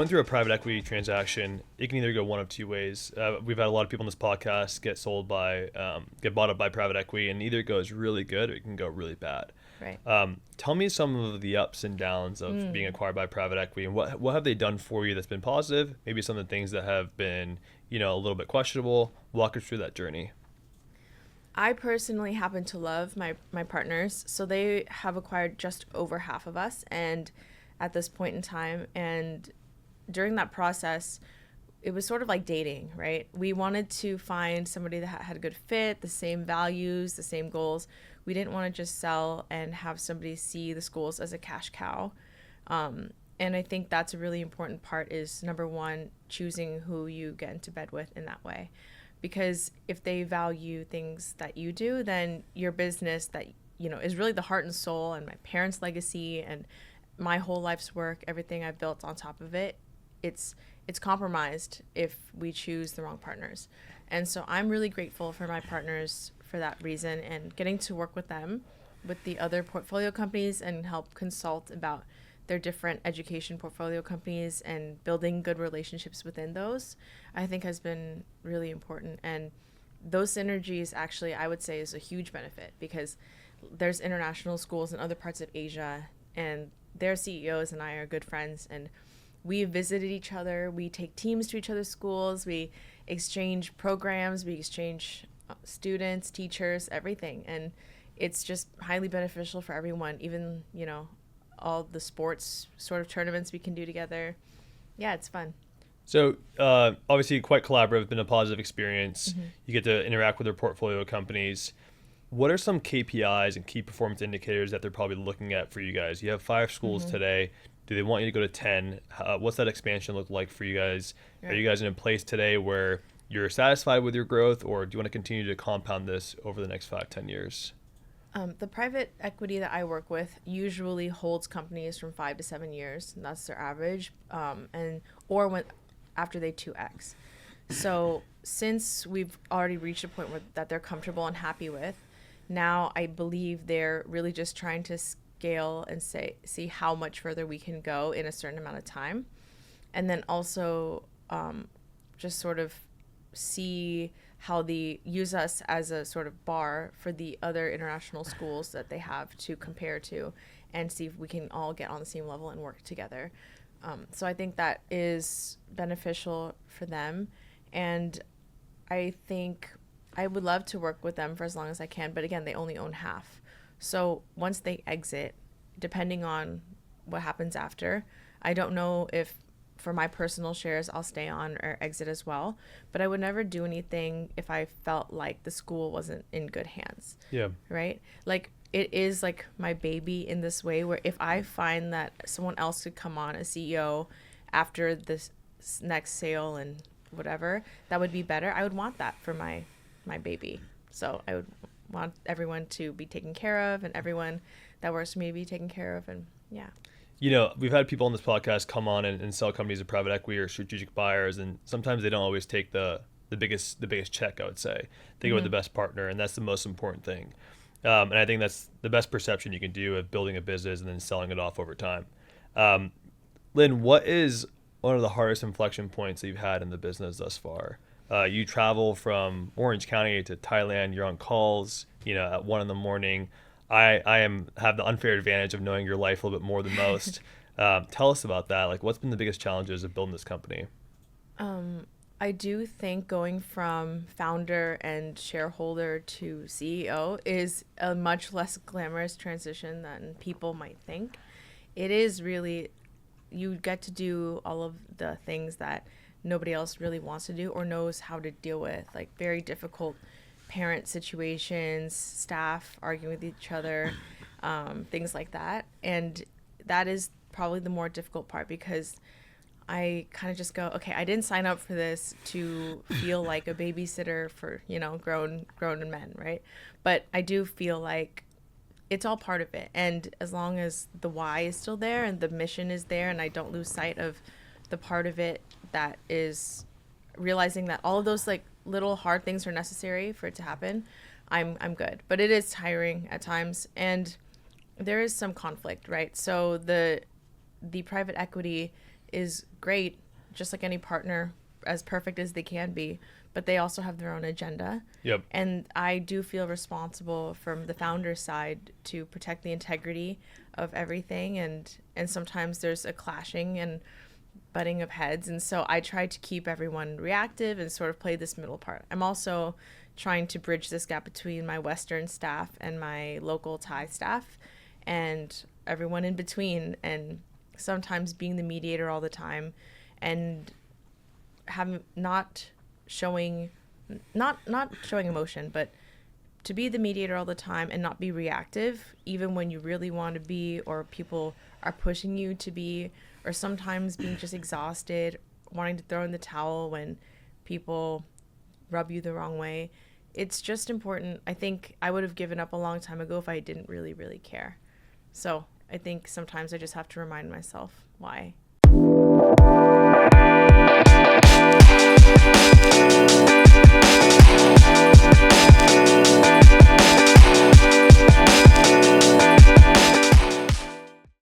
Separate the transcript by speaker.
Speaker 1: going through a private equity transaction, it can either go one of two ways. We've had a lot of people on this podcast get bought up by private equity, and either it goes really good or it can go really bad.
Speaker 2: Right.
Speaker 1: Tell me some of the ups and downs of being acquired by private equity, and what have they done for you that's been positive? Maybe some of the things that have been, a little bit questionable. Walk us through that journey.
Speaker 2: I personally happen to love my partners, so they have acquired just over half of us, and at this point in time, and during that process, it was sort of like dating, right? We wanted to find somebody that had a good fit, the same values, the same goals. We didn't want to just sell and have somebody see the schools as a cash cow. And I think that's a really important part is, number one, choosing who you get into bed with in that way. Because if they value things that you do, then your business that, is really the heart and soul and my parents' legacy and my whole life's work, everything I've built on top of it, it's compromised if we choose the wrong partners. And so I'm really grateful for my partners for that reason, and getting to work with them, with the other portfolio companies, and help consult about their different education portfolio companies and building good relationships within those, I think has been really important. And those synergies actually, I would say, is a huge benefit, because there's international schools in other parts of Asia, and their CEOs and I are good friends, and we visited each other. We take teams to each other's schools. We exchange programs. We exchange students, teachers, everything. And it's just highly beneficial for everyone, even, all the sports sort of tournaments we can do together. Yeah, it's fun.
Speaker 1: So obviously quite collaborative, been a positive experience. Mm-hmm. You get to interact with their portfolio companies. What are some KPIs and key performance indicators that they're probably looking at for you guys? You have 5 schools today. Do they want you to go to 10? What's that expansion look like for you guys? Right. Are you guys in a place today where you're satisfied with your growth, or do you want to continue to compound this over the next 5-10 years?
Speaker 2: The private equity that I work with usually holds companies from 5 to 7 years, and that's their average, after they 2x. So since we've already reached a point that they're comfortable and happy with, now I believe they're really just trying to scale and see how much further we can go in a certain amount of time, and then also just sort of see how they use us as a sort of bar for the other international schools that they have to compare to, and see if we can all get on the same level and work together. So I think that is beneficial for them, and I think I would love to work with them for as long as I can, but again, they only own half. So once they exit, depending on what happens after, I don't know if for my personal shares I'll stay on or exit as well, but I would never do anything if I felt like the school wasn't in good hands.
Speaker 1: Yeah.
Speaker 2: Right? Like, it is like my baby in this way, where if I find that someone else could come on as CEO after this next sale and whatever, that would be better. I would want that for my baby. So I would want everyone to be taken care of, and everyone that works for me be taken care of. And yeah.
Speaker 1: We've had people on this podcast come on and sell companies to private equity or strategic buyers, and sometimes they don't always take the biggest check, I would say. They go with the best partner, and that's the most important thing. And I think that's the best perception you can do of building a business and then selling it off over time. Lynn, what is one of the hardest inflection points that you've had in the business thus far? You travel from Orange County to Thailand. You're on calls, at 1 a.m. I have the unfair advantage of knowing your life a little bit more than most. Tell us about that. Like, what's been the biggest challenges of building this company?
Speaker 2: I do think going from founder and shareholder to CEO is a much less glamorous transition than people might think. It is really, you get to do all of the things that nobody else really wants to do or knows how to deal with, like very difficult parent situations, staff arguing with each other, things like that. And that is probably the more difficult part, because I kind of just go, okay, I didn't sign up for this to feel like a babysitter for, grown men, right? But I do feel like it's all part of it. And as long as the why is still there and the mission is there, and I don't lose sight of the part of it that is realizing that all of those like little hard things are necessary for it to happen, I'm good. But it is tiring at times, and there is some conflict, right? So the private equity is great, just like any partner, as perfect as they can be, but they also have their own agenda.
Speaker 1: Yep.
Speaker 2: And I do feel responsible from the founder's side to protect the integrity of everything, and sometimes there's a clashing and butting of heads, and so I try to keep everyone reactive and sort of play this middle part. I'm also trying to bridge this gap between my Western staff and my local Thai staff and everyone in between, and sometimes being the mediator all the time and having not showing emotion, but to be the mediator all the time and not be reactive even when you really want to be, or people are pushing you to be, or sometimes being just exhausted, wanting to throw in the towel when people rub you the wrong way. It's just important. I think I would have given up a long time ago if I didn't really, really care. So I think sometimes I just have to remind myself why